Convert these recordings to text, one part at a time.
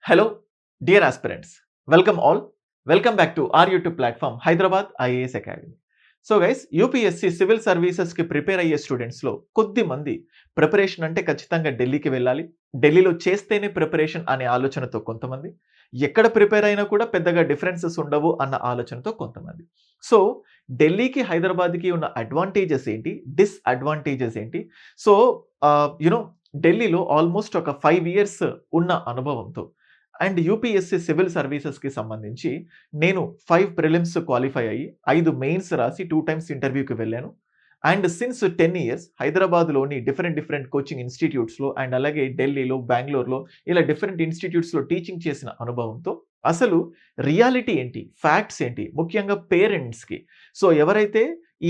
Hello, dear aspirants. Welcome all. Welcome back to our YouTube platform, Hyderabad IAS Academy. So guys UPSC civil సర్వీసెస్కి prepare అయ్యే స్టూడెంట్స్లో కొద్ది మంది preparation అంటే ఖచ్చితంగా ఢిల్లీకి వెళ్ళాలి, ఢిల్లీలో చేస్తేనే ప్రిపరేషన్ అనే ఆలోచనతో కొంతమంది, ఎక్కడ ప్రిపేర్ అయినా కూడా పెద్దగా డిఫరెన్సెస్ ఉండవు అన్న ఆలోచనతో కొంతమంది. సో ఢిల్లీకి హైదరాబాద్కి ఉన్న అడ్వాంటేజెస్ ఏంటి, డిస్అడ్వాంటేజెస్ ఏంటి? సో యునో ఢిల్లీలో ఆల్మోస్ట్ ఒక 5 ఇయర్స్ ఉన్న అనుభవంతో అండ్ యూపీఎస్సీ సివిల్ సర్వీసెస్కి సంబంధించి నేను 5 ప్రిలిమ్స్ క్వాలిఫై అయ్యి 5 మెయిన్స్ రాసి 2 టైమ్స్ ఇంటర్వ్యూకి వెళ్ళాను. అండ్ సిన్స్ 10 ఇయర్స్ హైదరాబాద్లోని డిఫరెంట్ కోచింగ్ ఇన్స్టిట్యూట్స్లో అండ్ అలాగే ఢిల్లీలో, బెంగళూరులో ఇలా డిఫరెంట్ ఇన్స్టిట్యూట్స్లో టీచింగ్ చేసిన అనుభవంతో అసలు రియాలిటీ ఏంటి, ఫ్యాక్ట్స్ ఏంటి, ముఖ్యంగా పేరెంట్స్కి, సో ఎవరైతే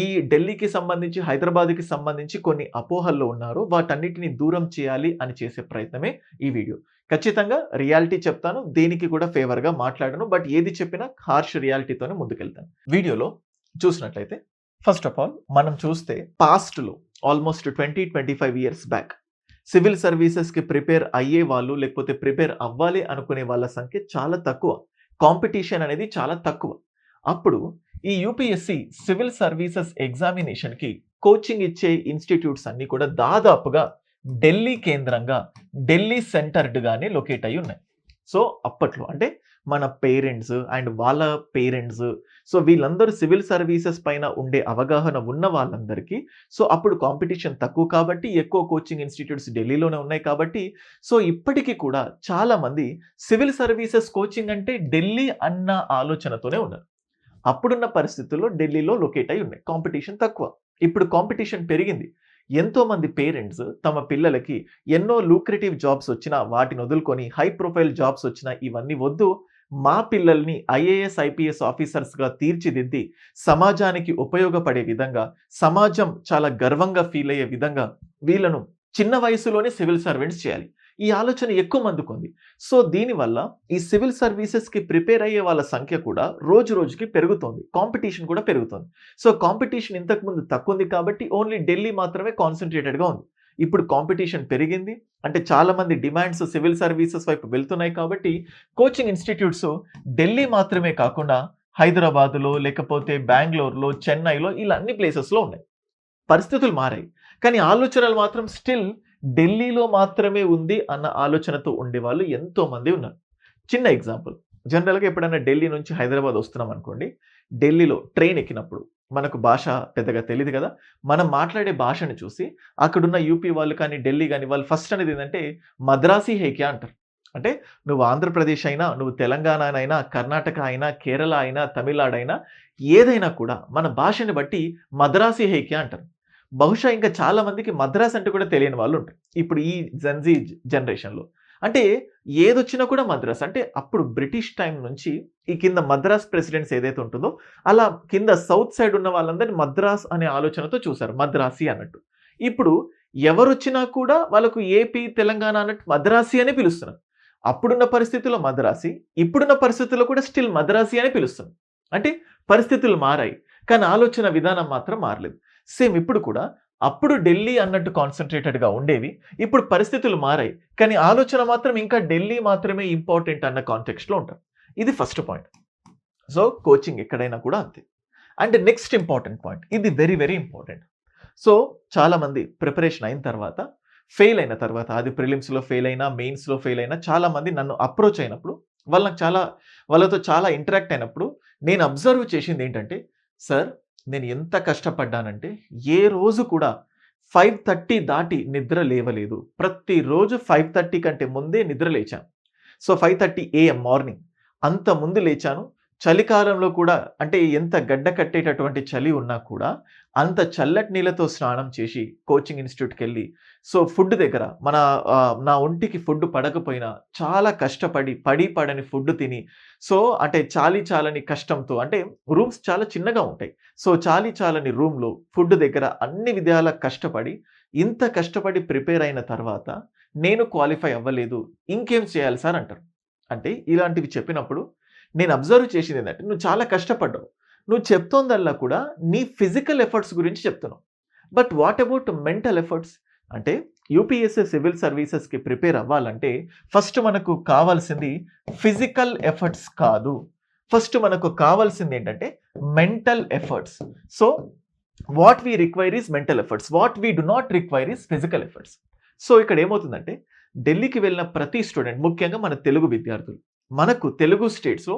ఈ ఢిల్లీకి సంబంధించి హైదరాబాద్కి సంబంధించి కొన్ని అపోహల్లో ఉన్నారో వాటన్నిటిని దూరం చేయాలి అని చేసే ప్రయత్నమే ఈ వీడియో. ఖచ్చితంగా రియాలిటీ చెప్తాను, దేనికి కూడా ఫేవర్గా మాట్లాడను, బట్ ఏది చెప్పినా హార్ష్ రియాలిటీతోనే ముందుకెళ్తాను. వీడియోలో చూసినట్లయితే ఫస్ట్ ఆఫ్ ఆల్ మనం చూస్తే పాస్ట్లో ఆల్మోస్ట్ 20-25 ఇయర్స్ బ్యాక్ సివిల్ సర్వీసెస్కి ప్రిపేర్ అయ్యే వాళ్ళు లేకపోతే ప్రిపేర్ అవ్వాలి అనుకునే వాళ్ళ సంఖ్య చాలా తక్కువ, కాంపిటీషన్ అనేది చాలా తక్కువ. అప్పుడు ఈ యూపీఎస్సీ సివిల్ సర్వీసెస్ ఎగ్జామినేషన్కి కోచింగ్ ఇచ్చే ఇన్స్టిట్యూట్స్ అన్నీ కూడా దాదాపుగా ఢిల్లీ కేంద్రంగా, ఢిల్లీ సెంటర్డ్గానే లొకేట్ అయి ఉన్నాయి. సో అప్పట్లో అంటే మన పేరెంట్స్ అండ్ వాళ్ళ పేరెంట్స్, సో వీళ్ళందరూ సివిల్ సర్వీసెస్ పైన ఉండే అవగాహన ఉన్న వాళ్ళందరికీ, సో అప్పుడు కాంపిటీషన్ తక్కువ కాబట్టి ఎక్కువ కోచింగ్ ఇన్స్టిట్యూట్స్ ఢిల్లీలోనే ఉన్నాయి కాబట్టి, సో ఇప్పటికీ కూడా చాలామంది సివిల్ సర్వీసెస్ కోచింగ్ అంటే ఢిల్లీ అన్న ఆలోచనతోనే ఉన్నారు. అప్పుడున్న పరిస్థితుల్లో ఢిల్లీలో లొకేట్ అయి ఉన్నాయి, కాంపిటీషన్ తక్కువ. ఇప్పుడు కాంపిటీషన్ పెరిగింది. ఎంతోమంది పేరెంట్స్ తమ పిల్లలకి ఎన్నో లూక్రేటివ్ జాబ్స్ వచ్చినా వాటిని వదులుకొని హై ప్రొఫైల్ జాబ్స్ వచ్చినా ఇవన్నీ వద్దు, మా పిల్లల్ని ఐఏఎస్ ఐపీఎస్ ఆఫీసర్స్గా తీర్చిదిద్ది సమాజానికి ఉపయోగపడే విధంగా, సమాజం చాలా గర్వంగా ఫీల్ అయ్యే విధంగా వీళ్ళను చిన్న వయసులోనే సివిల్ సర్వెంట్స్ చేయాలి, ఈ ఆలోచన ఎక్కువ మందికి ఉంది. సో దీనివల్ల ఈ సివిల్ సర్వీసెస్కి ప్రిపేర్ అయ్యే వాళ్ళ సంఖ్య కూడా రోజు రోజుకి పెరుగుతోంది, కాంపిటీషన్ కూడా పెరుగుతుంది. సో కాంపిటీషన్ ఇంతకుముందు తక్కువ ఉంది కాబట్టి ఓన్లీ ఢిల్లీ మాత్రమే కాన్సన్ట్రేటెడ్గా ఉంది. ఇప్పుడు కాంపిటీషన్ పెరిగింది అంటే చాలామంది డిమాండ్స్ సివిల్ సర్వీసెస్ వైపు వెళ్తున్నాయి కాబట్టి కోచింగ్ ఇన్స్టిట్యూట్స్ ఢిల్లీ మాత్రమే కాకుండా హైదరాబాదులో, లేకపోతే బెంగళూరులో, చెన్నైలో ఇలా అన్ని ప్లేసెస్లో ఉన్నాయి. పరిస్థితులు మారాయి కానీ ఆలోచనలు మాత్రం స్టిల్ ఢిల్లీలో మాత్రమే ఉంది అన్న ఆలోచనతో ఉండేవాళ్ళు ఎంతోమంది ఉన్నారు. చిన్న ఎగ్జాంపుల్, జనరల్గా ఎప్పుడైనా ఢిల్లీ నుంచి హైదరాబాద్ వస్తున్నాం అనుకోండి, ఢిల్లీలో ట్రైన్ ఎక్కినప్పుడు మనకు భాష పెద్దగా తెలియదు కదా, మనం మాట్లాడే భాషను చూసి అక్కడున్న యూపీ వాళ్ళు కానీ ఢిల్లీ కానీ వాళ్ళు ఫస్ట్ అనేది ఏంటంటే మద్రాసీ హేక్యా అంటారు. అంటే నువ్వు ఆంధ్రప్రదేశ్ అయినా, నువ్వు తెలంగాణ అయినా, కర్ణాటక అయినా, కేరళ అయినా, తమిళనాడు అయినా, ఏదైనా కూడా మన భాషని బట్టి మద్రాసీ హేక్యా అంటారు. బహుశా ఇంకా చాలా మందికి మద్రాస్ అంటే కూడా తెలియని వాళ్ళు ఉంటారు ఇప్పుడు ఈ జెన్జీ జనరేషన్లో. అంటే ఏదొచ్చినా కూడా మద్రాస్ అంటే అప్పుడు బ్రిటిష్ టైం నుంచి ఈ కింద మద్రాస్ ప్రెసిడెంట్స్ ఏదైతే ఉంటుందో అలా కింద సౌత్ సైడ్ ఉన్న వాళ్ళందరినీ మద్రాస్ అనే ఆలోచనతో చూశారు, మద్రాసి అన్నట్టు. ఇప్పుడు ఎవరొచ్చినా కూడా వాళ్ళకు ఏపీ, తెలంగాణ అన్నట్టు మద్రాసి అనే పిలుస్తున్నారు. అప్పుడున్న పరిస్థితుల్లో మద్రాసి, ఇప్పుడున్న పరిస్థితుల్లో కూడా స్టిల్ మద్రాసి అనే పిలుస్తున్నారు. అంటే పరిస్థితులు మారాయి కానీ ఆలోచన విధానం మాత్రం మారలేదు. సేమ్ ఇప్పుడు కూడా అప్పుడు ఢిల్లీ అన్నట్టు కాన్సన్ట్రేటెడ్గా ఉండేవి, ఇప్పుడు పరిస్థితులు మారాయి కానీ ఆలోచన మాత్రం ఇంకా ఢిల్లీ మాత్రమే ఇంపార్టెంట్ అన్న కాంటెక్స్ట్లో ఉంటారు. ఇది ఫస్ట్ పాయింట్. సో కోచింగ్ ఎక్కడైనా కూడా అంతే. అండ్ నెక్స్ట్ ఇంపార్టెంట్ పాయింట్, ఇది వెరీ ఇంపార్టెంట్. సో చాలామంది ప్రిపరేషన్ అయిన తర్వాత, ఫెయిల్ అయిన తర్వాత, అది ప్రిలిమ్స్లో ఫెయిల్ అయినా, మెయిన్స్లో ఫెయిల్ అయినా, చాలామంది నన్ను అప్రోచ్ అయినప్పుడు వాళ్ళతో చాలా ఇంటరాక్ట్ అయినప్పుడు నేను అబ్జర్వ్ చేసింది ఏంటంటే, సార్ నేను ఎంత కష్టపడ్డానంటే ఏ రోజు కూడా 5:30 దాటి నిద్ర లేవలేదు. ప్రతిరోజు 5:30 కంటే ముందే నిద్ర లేచాను. సో 5:30 AM మార్నింగ్ అంత ముందు లేచాను. చలికాలంలో కూడా అంటే ఎంత గడ్డ కట్టేటటువంటి చలి ఉన్నా కూడా అంత చల్లటి నీళ్ళతో స్నానం చేసి కోచింగ్ ఇన్స్టిట్యూట్కి వెళ్ళి, సో ఫుడ్ దగ్గర నా ఒంటికి ఫుడ్ పడకపోయినా చాలా కష్టపడి పడని ఫుడ్ తిని, సో అంటే చాలని కష్టంతో, అంటే రూమ్స్ చాలా చిన్నగా ఉంటాయి, సో చాలని రూమ్లో ఫుడ్ దగ్గర అన్ని విధాల కష్టపడి, ఇంత కష్టపడి ప్రిపేర్ అయిన తర్వాత నేను క్వాలిఫై అవ్వలేదు, ఇంకేం చేయాలి సార్ అంటారు. అంటే ఇలాంటివి చెప్పినప్పుడు నేను అబ్జర్వ్ చేసింది ఏంటంటే, నువ్వు చాలా కష్టపడ్డావు, నువ్వు చెప్తోందల్లా కూడా నీ ఫిజికల్ ఎఫర్ట్స్ గురించి చెప్తున్నావు, but what about mental efforts? అంటే యూపీఎస్సీ సివిల్ సర్వీసెస్కి ప్రిపేర్ అవ్వాలంటే ఫస్ట్ మనకు కావాల్సింది ఫిజికల్ ఎఫర్ట్స్ కాదు. ఫస్ట్ మనకు కావాల్సింది ఏంటంటే mental efforts. So what we require is mental efforts, what we do not require is physical efforts. So ఇక్కడ ఏమవుతుందంటే ఢిల్లీకి వెళ్ళిన ప్రతి స్టూడెంట్, ముఖ్యంగా మన తెలుగు విద్యార్థులు, మనకు తెలుగు స్టేట్స్లో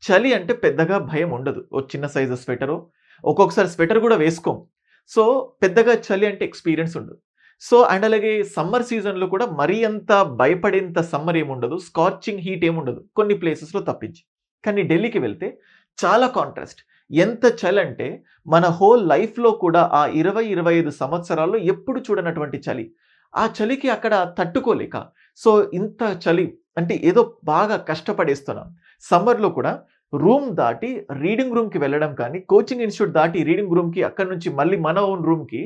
చలి అంటే పెద్దగా భయం ఉండదు. ఓ చిన్న సైజు స్వెటరు, ఒక్కొక్కసారి స్వెటర్ కూడా వేసుకోం. సో పెద్దగా చలి అంటే ఎక్స్పీరియన్స్ ఉండదు. సో అండ్ అలాగే సమ్మర్ సీజన్లో కూడా మరీ అంత భయపడేంత సమ్మర్ ఏముండదు, స్కార్చింగ్ హీట్ ఏముండదు కొన్ని ప్లేసెస్లో తప్పించి. కానీ ఢిల్లీకి వెళ్తే చాలా కాంట్రాస్ట్. ఎంత చలి అంటే మన హోల్ లైఫ్లో కూడా ఆ 20-25 సంవత్సరాల్లో ఎప్పుడు చూడనటువంటి చలి. ఆ చలికి అక్కడ తట్టుకోలేక, సో ఇంత చలి అంటే ఏదో బాగా కష్టపడేస్తున్నాం. సమ్మర్లో కూడా రూమ్ దాటి రీడింగ్ రూమ్కి వెళ్ళడం కానీ, కోచింగ్ ఇన్స్టిట్యూట్ దాటి రీడింగ్ రూమ్కి, అక్కడ నుంచి మళ్ళీ మన ఓన్ రూమ్కి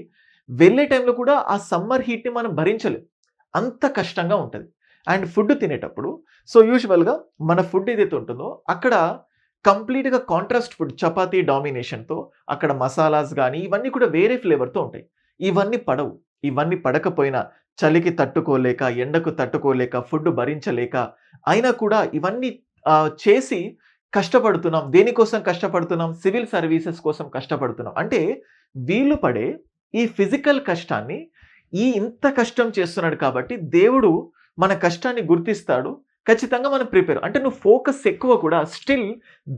వెళ్ళే టైంలో కూడా ఆ సమ్మర్ హీట్ని మనం భరించలేం, అంత కష్టంగా ఉంటుంది. అండ్ ఫుడ్ తినేటప్పుడు సో యూజువల్గా మన ఫుడ్ ఏదైతే ఉంటుందో అక్కడ కంప్లీట్గా కాంట్రాస్ట్ ఫుడ్, చపాతీ డామినేషన్తో, అక్కడ మసాలాస్ కానీ ఇవన్నీ కూడా వేరే ఫ్లేవర్తో ఉంటాయి. ఇవన్నీ పడవు. ఇవన్నీ పడకపోయినా చలికి తట్టుకోలేక, ఎండకు తట్టుకోలేక, ఫుడ్ భరించలేక అయినా కూడా ఇవన్నీ చేసి కష్టపడుతున్నాం. దేనికోసం కష్టపడుతున్నాం? సివిల్ సర్వీసెస్ కోసం కష్టపడుతున్నాం. అంటే వీళ్ళు పడే ఈ ఫిజికల్ కష్టాన్ని ఇంత కష్టం చేస్తున్నాడు కాబట్టి దేవుడు మన కష్టాన్ని గుర్తిస్తాడు. ఖచ్చితంగా మనం ప్రిపేర్. అంటే నువ్వు ఫోకస్ ఎక్కువ కూడా స్టిల్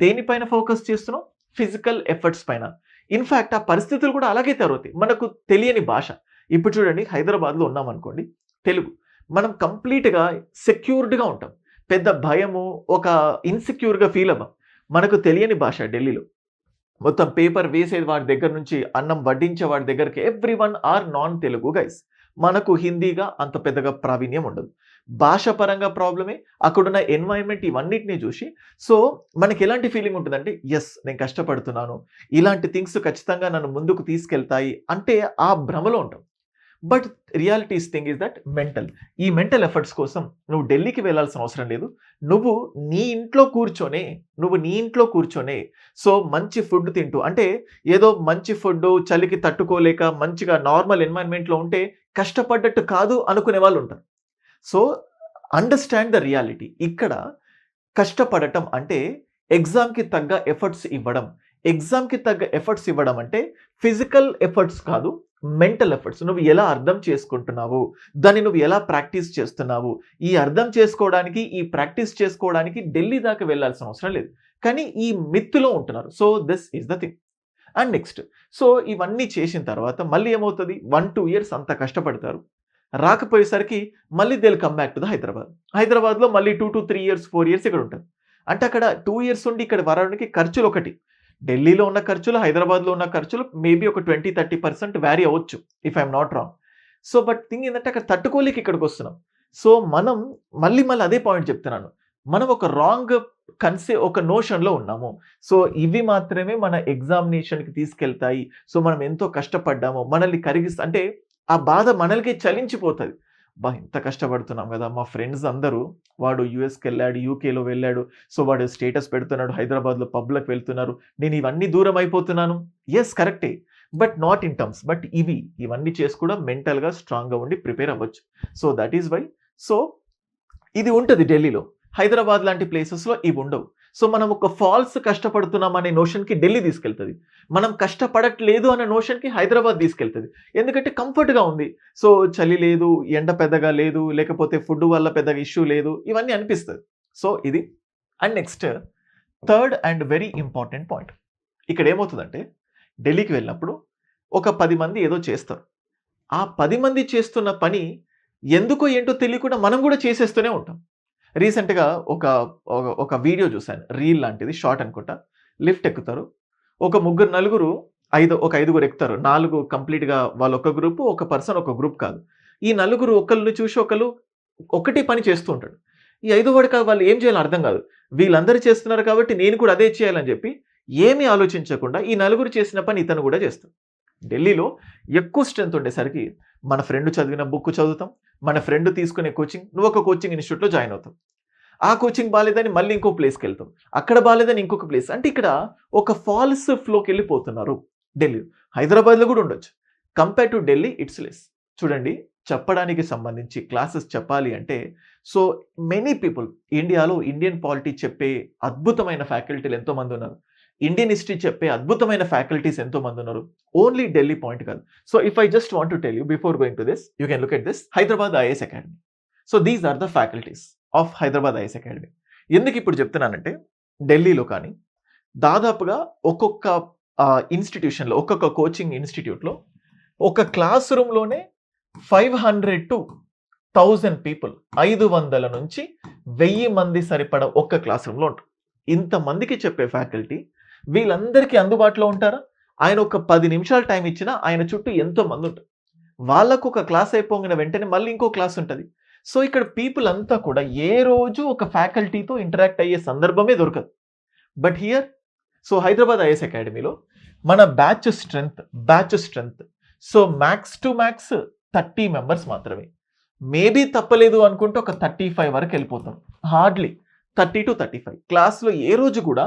దేనిపైన ఫోకస్ చేస్తున్నావు? ఫిజికల్ ఎఫర్ట్స్ పైన. ఇన్ఫ్యాక్ట్ ఆ పరిస్థితులు కూడా అలాగే తయారవుతాయి. మనకు తెలియని భాష. ఇప్పుడు చూడండి, హైదరాబాద్లో ఉన్నాం అనుకోండి, తెలుగు మనం కంప్లీట్గా సెక్యూర్డ్గా ఉంటాం. పెద్ద భయము, ఒక ఇన్సెక్యూర్గా ఫీల్ అవ్వం. మనకు తెలియని భాష ఢిల్లీలో. మొత్తం పేపర్ వేసే వాడి దగ్గర నుంచి అన్నం వడ్డించే వాడి దగ్గరికి everyone are non Telugu guys. మనకు హిందీగా అంత పెద్దగా ప్రావీణ్యం ఉండదు. భాష పరంగా ప్రాబ్లమే, అక్కడున్న ఎన్వైరన్మెంట్ ఇవన్నిటిని చూసి సో మనకి ఎలాంటి ఫీలింగ్ ఉంటుందంటే ఎస్ నేను కష్టపడుతున్నాను, ఇలాంటి థింగ్స్ ఖచ్చితంగా నన్ను ముందుకు తీసుకెళ్తాయి అంటే ఆ భ్రమలో ఉంటాం. But realities thing is that mental. ఈ మెంటల్ ఎఫర్ట్స్ కోసం నువ్వు ఢిల్లీకి వెళ్ళాల్సిన అవసరం లేదు. నువ్వు నీ ఇంట్లో కూర్చొనే సో మంచి ఫుడ్ తింటూ, అంటే ఏదో మంచి ఫుడ్ చలికి తట్టుకోలేక మంచిగా నార్మల్ ఎన్వైరన్మెంట్లో ఉంటే కష్టపడ్డట్టు కాదు అనుకునే వాళ్ళు ఉంటారు. So understand the reality. ఇక్కడ కష్టపడటం అంటే ఎగ్జామ్కి తగ్గ ఎఫర్ట్స్ ఇవ్వడం. ఎగ్జామ్కి తగ్గ ఎఫర్ట్స్ ఇవ్వడం అంటే ఫిజికల్ ఎఫర్ట్స్ కాదు, మెంటల్ ఎఫర్ట్స్. నువ్వు ఎలా అర్థం చేసుకుంటున్నావు, దాన్ని నువ్వు ఎలా ప్రాక్టీస్ చేస్తున్నావు, ఈ అర్థం చేసుకోవడానికి, ఈ ప్రాక్టీస్ చేసుకోవడానికి ఢిల్లీ దాకా వెళ్ళాల్సిన అవసరం లేదు. కానీ ఈ మిత్తులో ఉంటున్నారు. So this is the thing. And next so ఇవన్నీ చేసిన తర్వాత మళ్ళీ ఏమవుతుంది, 1-2 ఇయర్స్ అంత కష్టపడతారు. రాకపోయేసరికి మళ్ళీ they will come back to the Hyderabad. హైదరాబాద్లో మళ్ళీ 2-3 ఇయర్స్ 4 ఇయర్స్ ఇక్కడ ఉంటుంది. అంటే అక్కడ 2 ఇయర్స్ ఉండి ఇక్కడ వరడానికి ఖర్చులు ఒకటి. ఢిల్లీలో ఉన్న ఖర్చులు, హైదరాబాద్లో ఉన్న ఖర్చులు మేబీ ఒక 20-30% వ్యారీ అవ్వచ్చు if I'm not wrong. So but thing ఏంటంటే అక్కడ తట్టుకోలేక ఇక్కడికి వస్తున్నాం. సో మనం మళ్ళీ అదే పాయింట్ చెప్తున్నాను, మనం ఒక రాంగ్ ఒక నోషన్లో ఉన్నాము. సో ఇవి మాత్రమే మన ఎగ్జామినేషన్కి తీసుకెళ్తాయి. సో మనం ఎంతో కష్టపడ్డాము, మనల్ని అంటే ఆ బాధ మనల్కి చలించిపోతుంది. ఇంత కష్టపడుతున్నాం కదా, మా ఫ్రెండ్స్ అందరూ వాడు యూఎస్కి వెళ్ళాడు, యూకేలో వెళ్ళాడు, సో వాడు స్టేటస్ పెడుతున్నాడు, హైదరాబాద్లో పబ్లకు వెళ్తున్నారు, నేను ఇవన్నీ దూరం అయిపోతున్నాను. ఎస్ కరెక్టే, but not in terms. But ఇవన్నీ చేసి కూడా మెంటల్గా స్ట్రాంగ్గా ఉండి ప్రిపేర్ అవ్వచ్చు. So that is why so ఇది ఉంటుంది ఢిల్లీలో. హైదరాబాద్ లాంటి ప్లేసెస్లో ఇవి ఉండవు. సో మనం ఒక ఫాల్స్ కష్టపడుతున్నాం అనే నోషన్కి ఢిల్లీ తీసుకెళ్తుంది, మనం కష్టపడట్లేదు అనే నోషన్కి హైదరాబాద్ తీసుకెళ్తుంది. ఎందుకంటే కంఫర్ట్గా ఉంది. సో చలి లేదు, ఎండ పెద్దగా లేదు, లేకపోతే ఫుడ్ వల్ల పెద్దగా ఇష్యూ లేదు, ఇవన్నీ అనిపిస్తుంది. సో ఇది. And next third and very important point. ఇక్కడ ఏమవుతుందంటే ఢిల్లీకి వెళ్ళినప్పుడు ఒక 10 మంది ఏదో చేస్తారు. ఆ 10 మంది చేస్తున్న పని ఎందుకో ఏంటో తెలియకుండా మనం కూడా చేసేస్తూనే ఉంటాం. రీసెంట్గా ఒక వీడియో చూశాను, రీల్ లాంటిది, షార్ట్ అనుకుంటా. లిఫ్ట్ ఎక్కుతారు, ఒక 3-4 5 ఎక్కుతారు. 4 కంప్లీట్గా వాళ్ళు ఒక గ్రూపు, ఒక పర్సన్ ఒక గ్రూప్ కాదు. ఈ 4 ఒకళ్ళని చూసి ఒకటే పని చేస్తూ ఉంటాడు. ఈ 5వ వాడికి వాళ్ళు ఏం చేయాలో అర్థం కాదు. వీళ్ళందరూ చేస్తున్నారు కాబట్టి నేను కూడా అదే చేయాలని చెప్పి ఏమీ ఆలోచించకుండా ఈ 4 చేసిన పని ఇతను కూడా చేస్తాడు. ఢిల్లీలో ఎక్కువ స్ట్రెంత్ ఉండేసరికి మన ఫ్రెండ్ చదివిన బుక్ చదువుతాం, మన ఫ్రెండ్ తీసుకునే కోచింగ్, నువ్వు ఒక కోచింగ్ ఇన్స్టిట్యూట్లో జాయిన్ అవుతావు. ఆ కోచింగ్ బాగాలేదని మళ్ళీ ఇంకో ప్లేస్కి వెళ్తాం, అక్కడ బాగాలేదని ఇంకొక ప్లేస్. అంటే ఇక్కడ ఒక ఫాల్స్ ఫ్లోకి వెళ్ళిపోతున్నారు ఢిల్లీ. హైదరాబాద్లో కూడా ఉండొచ్చు. Compare to Delhi it's less. చూడండి, చెప్పడానికి సంబంధించి క్లాసెస్ చెప్పాలి అంటే సో మెనీ పీపుల్ ఇండియాలో ఇండియన్ పాలిటీ చెప్పే అద్భుతమైన ఫ్యాకల్టీలు ఎంతోమంది ఉన్నారు. ఇండియన్ హిస్టరీ చెప్పే అద్భుతమైన ఫ్యాకల్టీస్ ఎంతోమంది ఉన్నారు. ఓన్లీ ఢిల్లీ పాయింట్ కాదు. So if I just want to tell you before going to this you can look at this Hyderabad IAS academy. So these are the faculties of Hyderabad IAS academy. ఎందుకు ఇప్పుడు చెప్తున్నానంటే ఢిల్లీలో కానీ దాదాపుగా ఒక్కొక్క ఇన్స్టిట్యూషన్లో ఒక్కొక్క కోచింగ్ ఇన్స్టిట్యూట్లో ఒక క్లాస్ రూమ్లోనే 500 to 1000 పీపుల్ 500 నుంచి 1000 మంది సరిపడ ఒక్క క్లాస్ రూమ్లో ఉంటారు. ఇంతమందికి చెప్పే ఫ్యాకల్టీ వీళ్ళందరికీ అందుబాటులో ఉంటారా? ఆయన ఒక 10 నిమిషాలు టైం ఇచ్చినా ఆయన చుట్టూ ఎంతో మంది ఉంటారు. వాళ్ళకు ఒక క్లాస్ అయిపోగిన వెంటనే మళ్ళీ ఇంకో క్లాస్ ఉంటుంది. సో ఇక్కడ పీపుల్ అంతా కూడా ఏ రోజు ఒక ఫ్యాకల్టీతో ఇంటరాక్ట్ అయ్యే సందర్భమే దొరకదు. But here so Hyderabad IAS అకాడమీలో మన batch strength so max to max 30 members మాత్రమే. మేబీ తప్పలేదు అనుకుంటే ఒక 35 వరకు వెళ్ళిపోతాం. Hardly 30 to 35. క్లాస్లో ఏ రోజు కూడా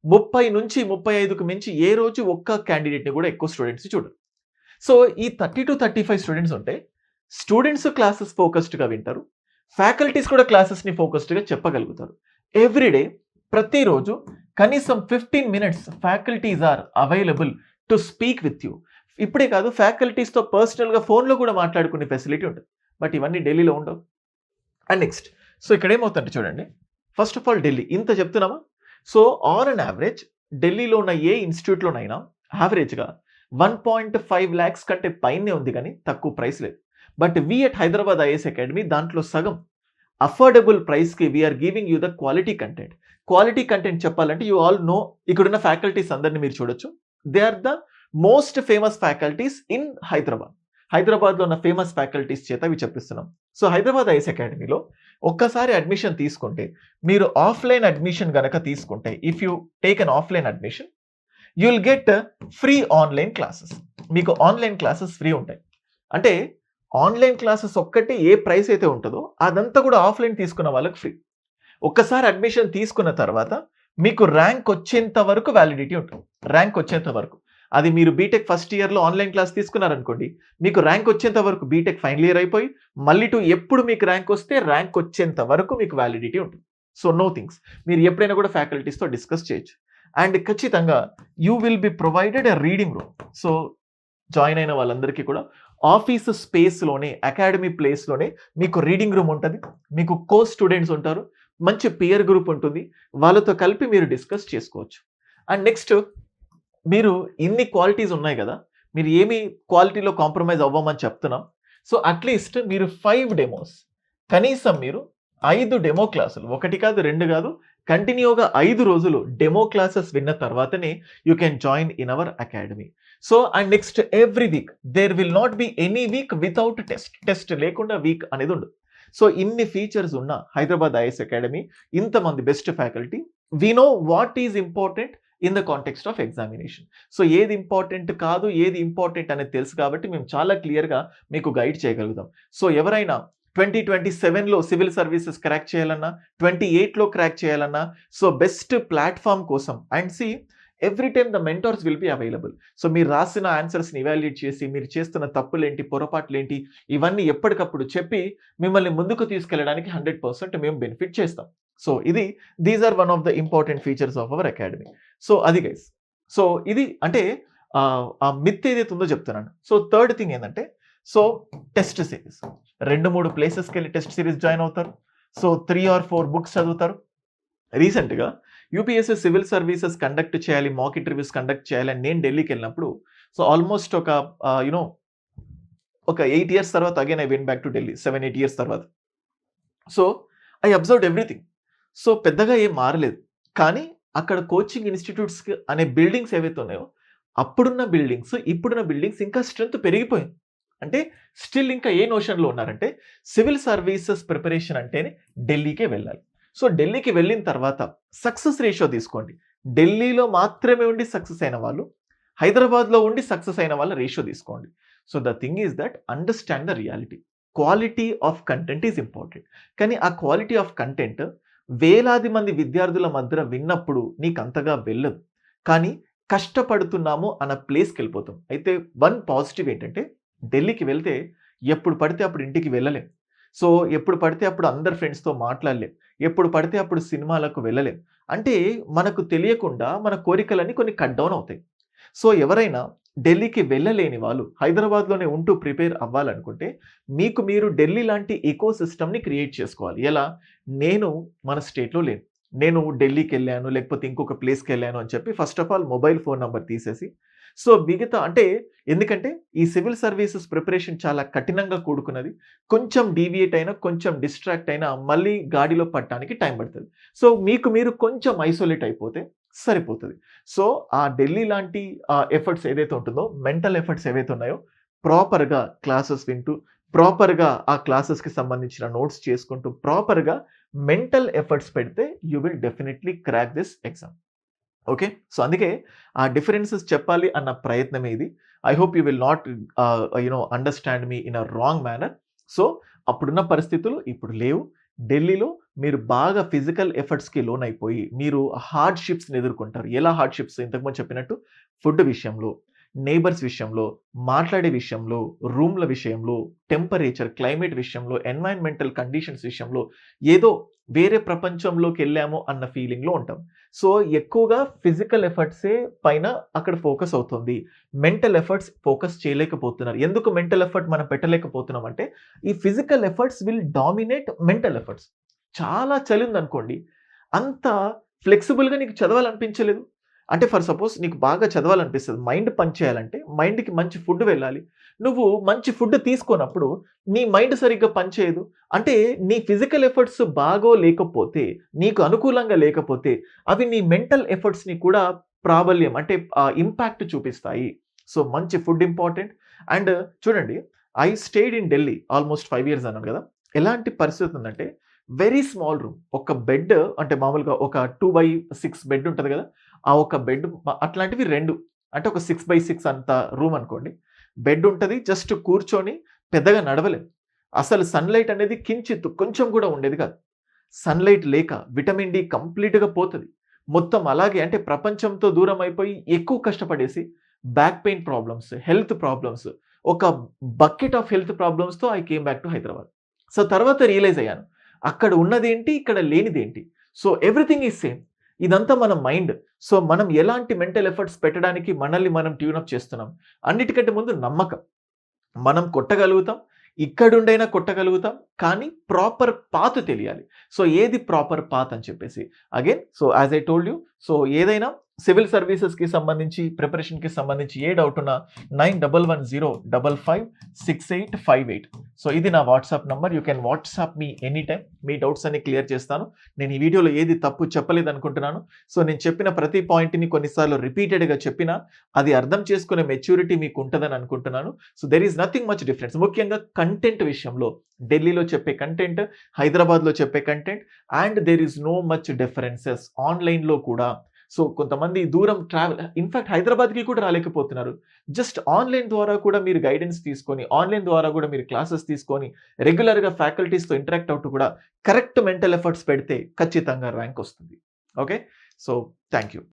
30 నుంచి 35కు మించి ఏ రోజు ఒక్క క్యాండిడేట్ని కూడా ఎక్కువ స్టూడెంట్స్ చూడరు. సో ఈ 30 to 35 స్టూడెంట్స్ ఉంటే స్టూడెంట్స్ క్లాసెస్ ఫోకస్డ్గా వింటారు, ఫ్యాకల్టీస్ కూడా క్లాసెస్ని ఫోకస్డ్గా చెప్పగలుగుతారు. ఎవ్రీడే ప్రతిరోజు కనీసం 15 minutes faculties are available to speak with you. ఇప్పుడే కాదు, ఫ్యాకల్టీస్తో పర్సనల్గా ఫోన్లో కూడా మాట్లాడుకునే ఫెసిలిటీ ఉంటుంది. బట్ ఇవన్నీ ఢిల్లీలో ఉండవు. అండ్ నెక్స్ట్ సో ఇక్కడ ఏమవుతుందంటే చూడండి, ఫస్ట్ ఆఫ్ ఆల్ ఢిల్లీ ఇంత చెప్తున్నామా. సో ఆన్ అన్ యావరేజ్ ఢిల్లీలో ఉన్న ఏ ఇన్స్టిట్యూట్లోనైనా యావరేజ్గా 1.5 lakhs కంటే పైనే ఉంది, కానీ తక్కువ ప్రైస్ లేదు. But we at Hyderabad IAS academy దాంట్లో సగం అఫోర్డబుల్ ప్రైస్కి we are giving you the quality content. Quality content చెప్పాలంటే యూ ఆల్ నో, ఇక్కడున్న ఫ్యాకల్టీస్ అందరినీ మీరు చూడొచ్చు. They are the most famous faculties in హైదరాబాద్లో ఉన్న ఫేమస్ ఫ్యాకల్టీస్ చేత అవి చెప్పిస్తున్నాం. సో హైదరాబాద్ ఐఏఎస్ అకాడమీలో ఒక్కసారి అడ్మిషన్ తీసుకుంటే, మీరు ఆఫ్లైన్ అడ్మిషన్ గనక తీసుకుంటే, if you take an offline admission you will get free online classes. మీకు ఆన్లైన్ క్లాసెస్ ఫ్రీ ఉంటాయి. అంటే ఆన్లైన్ క్లాసెస్ ఒక్కటి ఏ ప్రైస్ అయితే ఉంటుందో అదంతా కూడా ఆఫ్లైన్ తీసుకున్న వాళ్ళకి ఫ్రీ. ఒక్కసారి అడ్మిషన్ తీసుకున్న తర్వాత మీకు ర్యాంక్ వచ్చేంత వరకు వ్యాలిడిటీ ఉంటుంది. ర్యాంక్ వచ్చేంత వరకు, అది మీరు బీటెక్ ఫస్ట్ ఇయర్లో ఆన్లైన్ క్లాస్ తీసుకున్నారనుకోండి, మీకు ర్యాంక్ వచ్చేంత వరకు బీటెక్ ఫైనల్ ఇయర్ అయిపోయి మళ్ళీ ఎప్పుడు మీకు ర్యాంక్ వస్తే ర్యాంక్ వచ్చేంత వరకు మీకు వ్యాలిడిటీ ఉంటుంది. సో నో థింగ్స్, మీరు ఎప్పుడైనా కూడా ఫ్యాకల్టీస్తో డిస్కస్ చేయొచ్చు. అండ్ ఖచ్చితంగా you will be provided a reading room. So join అయిన వాళ్ళందరికీ కూడా ఆఫీస్ స్పేస్లోనే, అకాడమీ ప్లేస్లోనే మీకు రీడింగ్ రూమ్ ఉంటుంది. మీకు కో స్టూడెంట్స్ ఉంటారు, మంచి పియర్ గ్రూప్ ఉంటుంది, వాళ్ళతో కలిపి మీరు డిస్కస్ చేసుకోవచ్చు. అండ్ నెక్స్ట్, మీరు ఇన్ని క్వాలిటీస్ ఉన్నాయి కదా, మీరు ఏమి క్వాలిటీలో కాంప్రమైజ్ అవ్వమని చెప్తున్నాం. సో అట్లీస్ట్ మీరు 5 డెమోస్, కనీసం మీరు 5 డెమో క్లాసులు, 1 కాదు 2 కాదు, కంటిన్యూగా 5 రోజులు డెమో క్లాసెస్ విన్న తర్వాతనే you can join in our academy. So and next, every week there will not be any week without test లేకుండా వీక్ అనేది ఉండదు. సో ఇన్ని ఫీచర్స్ ఉన్న హైదరాబాద్ ఐఏఎస్ అకాడమీ, ఇంతమంది best faculty, we know what is important in the context of examination. So ఏది important కాదు, ఏది important అనేది తెలుసు కాబట్టి మేము చాలా క్లియర్గా మీకు గైడ్ చేయగలుగుతాం. సో ఎవరైనా 2027లో సివిల్ సర్వీసెస్ క్రాక్ చేయాలన్నా, 28లో క్రాక్ చేయాలన్నా, సో బెస్ట్ ప్లాట్ఫామ్ కోసం and see every time the mentors will be available. So మీరు రాసిన ఆన్సర్స్ని ఇవాల్యుయేట్ చేసి, మీరు చేస్తున్న తప్పులేంటి, పొరపాట్లేంటి, ఇవన్నీ ఎప్పటికప్పుడు చెప్పి మిమ్మల్ని ముందుకు తీసుకెళ్ళడానికి 100% మేము బెనిఫిట్ చేస్తాం. So these are one of the important features of our academy. So అది గైస్, సో ఇది అంటే ఆ మిత్ ఏదైతే ఉందో చెప్తున్నాను. సో థర్డ్ థింగ్ ఏంటంటే, సో టెస్ట్ సిరీస్ 2-3 ప్లేసెస్కి వెళ్ళి టెస్ట్ సిరీస్ జాయిన్ అవుతారు. సో 3 or 4 బుక్స్ చదువుతారు. రీసెంట్గా యూపీఎస్సీ సివిల్ సర్వీసెస్ కండక్ట్ చేయాలి, మాక్ ఇంటర్వ్యూస్ కండక్ట్ చేయాలని నేను ఢిల్లీకి వెళ్ళినప్పుడు, సో ఆల్మోస్ట్ ఒక 8 years తర్వాత again I went back to Delhi, 7-8 years తర్వాత. So I observed everything. So పెద్దగా ఏం మారలేదు, కానీ అక్కడ కోచింగ్ ఇన్స్టిట్యూట్స్ అనే బిల్డింగ్స్ ఏవైతే ఉన్నాయో, అప్పుడున్న బిల్డింగ్స్ ఇప్పుడున్న బిల్డింగ్స్ ఇంకా స్ట్రెంత్ పెరిగిపోయింది. అంటే స్టిల్ ఇంకా ఏ నోషన్లో ఉన్నారంటే, సివిల్ సర్వీసెస్ ప్రిపరేషన్ అంటేనే ఢిల్లీకే వెళ్ళాలి. సో ఢిల్లీకి వెళ్ళిన తర్వాత సక్సెస్ రేషియో తీసుకోండి. ఢిల్లీలో మాత్రమే ఉండి సక్సెస్ అయిన వాళ్ళు, హైదరాబాద్లో ఉండి సక్సెస్ అయిన వాళ్ళ రేషియో తీసుకోండి. So the thing is that understand the reality. Quality of content is important. కానీ ఆ క్వాలిటీ ఆఫ్ కంటెంట్ వేలాది మంది విద్యార్థుల మధ్య విన్నప్పుడు నీకు అంతగా వెళ్ళదు, కానీ కష్టపడుతున్నాము అన్న ప్లేస్కి వెళ్ళిపోతాం. అయితే వన్ పాజిటివ్ ఏంటంటే, ఢిల్లీకి వెళ్తే ఎప్పుడు పడితే అప్పుడు ఇంటికి వెళ్ళలేం. సో, ఎప్పుడు పడితే అప్పుడు అందరు ఫ్రెండ్స్‌తో మాట్లాడలేం. ఎప్పుడు పడితే అప్పుడు సినిమాలకు వెళ్ళలేం. అంటే మనకు తెలియకుండా మన కోరికలన్నీ కొన్ని కట్ డౌన్ అవుతాయి. సో, ఎవరైనా ఢిల్లీకి వెళ్ళలేని వాళ్ళు హైదరాబాద్‌లోనే ఉంటూ ప్రిపేర్ అవ్వాలనుకుంటే, మీకు మీరు ఢిల్లీ లాంటి ఎకో సిస్టమ్‌ని క్రియేట్ చేసుకోవాలి. ఎలా? నేను మన స్టేట్‌లో లేను. నేను ఢిల్లీకెళ్ళాను, లేకపోతే ఇంకొక ప్లేస్‌కెళ్ళాను అని చెప్పి first of all mobile phone number తీసేసి, సో, మిగతా అంటే ఎందుకంటే ఈ సివిల్ సర్వీసెస్ ప్రిపరేషన్ చాలా కఠినంగా కూడుకున్నది. కొంచెం డీవియేట్ అయినా, కొంచెం డిస్ట్రాక్ట్ అయినా మళ్ళీ గాడిలో పడటానికి టైం పడతది. సో, మీకు మీరు కొంచెం ఐసోలేట్ అయిపోతే సరిపోతది. సో, ఆ ఢిల్లీ లాంటి ఎఫర్ట్స్ ఏదైతే ఉంటుందో, మెంటల్ ఎఫర్ట్స్ ఏవైతే ఉన్నాయో, ప్రాపర్‌గా క్లాసెస్ వింటూ, ప్రాపర్‌గా ఆ క్లాసెస్‌కి సంబంధించిన నోట్స్ చేసుకుంటూ, ప్రాపర్‌గా మెంటల్ ఎఫర్ట్స్ పెడితే you will definitely crack this exam. Okay. So, అందుకే ఆ డిఫరెన్సెస్ చెప్పాలి అన్న ప్రయత్నమే ఇది. I hope you will not understand me in a wrong manner. So, అప్పుడున్న పరిస్థితులు ఇప్పుడు లేవు. ఢిల్లీలో మీరు బాగా ఫిజికల్ ఎఫర్ట్స్‌కి లోనైపోయి, మీరు హార్డ్‌షిప్స్‌ని ఎదుర్కొంటారు. ఎలా హార్డ్‌షిప్స్? ఇంతకుముందు చెప్పినట్టు ఫుడ్ విషయంలో, నైబర్స్ విషయంలో, మాట్లాడే విషయంలో, రూమ్‌ల విషయంలో, టెంపరేచర్, క్లైమేట్ విషయంలో, ఎన్వైర్న్‌మెంటల్ కండిషన్స్ విషయంలో, ఏదో వేరే ప్రపంచంలోకెళ్ళాము అన్న ఫీలింగ్‌లో ఉంటాం. సో, ఎక్కువగా ఫిజికల్ ఎఫర్ట్సే పైన అక్కడ ఫోకస్ అవుతుంది. మెంటల్ ఎఫర్ట్స్ ఫోకస్ చేయలేకపోతున్నారు. ఎందుకు మెంటల్ ఎఫర్ట్ మనం పెట్టలేకపోతున్నాం అంటే, ఈ physical efforts will dominate mental efforts. చాలా చలి ఉందనుకోండి, అంత ఫ్లెక్సిబుల్‌గా నీకు చదవాలనిపించలేదు. అంటే ఫర్ సపోజ్ నీకు బాగా చదవాలనిపిస్తది. మైండ్ పని చేయాలంటే మైండ్‌కి మంచి ఫుడ్ వెళ్ళాలి. నువ్వు మంచి ఫుడ్ తీసుకోనప్పుడు నీ మైండ్ సరిగ్గా పనిచేయదు. అంటే నీ ఫిజికల్ ఎఫర్ట్స్ బాగోలేకపోతే, నీకు అనుకూలంగా లేకపోతే, అవి నీ మెంటల్ ఎఫర్ట్స్‌ని కూడా ప్రాబల్యం అంటే ఇంపాక్ట్ చూపిస్తాయి. సో, మంచి ఫుడ్ ఇంపార్టెంట్. అండ్ చూడండి, I stayed in Delhi almost 5 years అన్నాను గదా! ఎలాంటి పరిస్థితి ఉందంటే, వెరీ స్మాల్ రూమ్. ఒక బెడ్ అంటే మామూలుగా ఒక 2/6 బెడ్ ఉంటది గదా! ఆ ఒక బెడ్ అట్లాంటివి 2 అంటే ఒక 6/6 అంత రూమ్ అనుకోండి. బెడ్ ఉంటది. జస్ట్ కూర్చొని పెద్దగా నడవలేం. అసలు సన్‌లైట్ అనేది కించిత్తు కొంచెం కూడా ఉండేది కాదు. సన్‌లైట్ లేక విటమిన్ డి కంప్లీట్‌గా పోతది. మొత్తం అలాగే అంటే ప్రపంచంతో దూరం అయిపోయి ఎక్కువ కష్టపడేసి back pain problems, health problems, ఒక బకెట్ ఆఫ్ హెల్త్ ప్రాబ్లమ్స్‌తో I came back to Hyderabad. So, తర్వాత రియలైజ్ అయ్యాను. అక్కడ ఉన్నదేంటి? ఇక్కడ లేనిదేంటి? So, everything is same. ఇదంతా మన మైండ్. సో, మనం ఎలాంటి మెంటల్ ఎఫర్ట్స్ పెట్టడానికి మనల్ని మనం ట్యూన్ అప్ చేస్తున్నాం. అన్నిటికంటే ముందు నమ్మకం. మనం కొట్టగలుగుతాం. ఇక్కడుండైనా కొట్టగలుగుతాం. కానీ ప్రాపర్ పాత్ తెలియాలి. సో, ఏది ప్రాపర్ పాత్ అని చెప్పేసి. Again so, as I told you so, ఏదైనా సివిల్ సర్వీసెస్‌కి సంబంధించి ప్రిపరేషన్‌కి సంబంధించి ఏ డౌట్ ఉన్నా 9110556858 సో, ఇది నా WhatsApp number. You can WhatsApp me any time. Me doubts అన్ని క్లియర్ చేస్తాను. నేను ఈ వీడియోలో ఏది తప్పు చెప్పలేదనుకుంటున్నాను. సో, నేను చెప్పిన ప్రతి పాయింట్‌ని కొన్నిసార్లు రిపీటెడ్‌గా చెప్పినా అది అర్థం చేసుకునే మెచ్యూరిటీ మీకు ఉంటదని అనుకుంటున్నాను. So, there is nothing much difference. ముఖ్యంగా కంటెంట్ విషయంలో ఢిల్లీలో చెప్పే కంటెంట్, హైదరాబాద్‌లో చెప్పే content and there is no much differences. ఆన్‌లైన్‌లో కూడా సో, కొంతమంది దూరం ట్రావెల్ ఇన్‌ఫాక్ట్ హైదరాబాద్‌కి కూడా రాలేకపోతున్నారు. జస్ట్ ఆన్‌లైన్ ద్వారా కూడా మీరు గైడెన్స్ తీసుకొని, ఆన్‌లైన్ ద్వారా కూడా మీరు క్లాసెస్ తీసుకొని, రెగ్యులర్‌గా ఫ్యాకల్టీస్‌తో ఇంటరాక్ట్ అవుతూ కూడా కరెక్ట్ మెంటల్ ఎఫర్ట్స్ పెడితే ఖచ్చితంగా ర్యాంక్ వస్తుంది. ఓకే. So, thank you.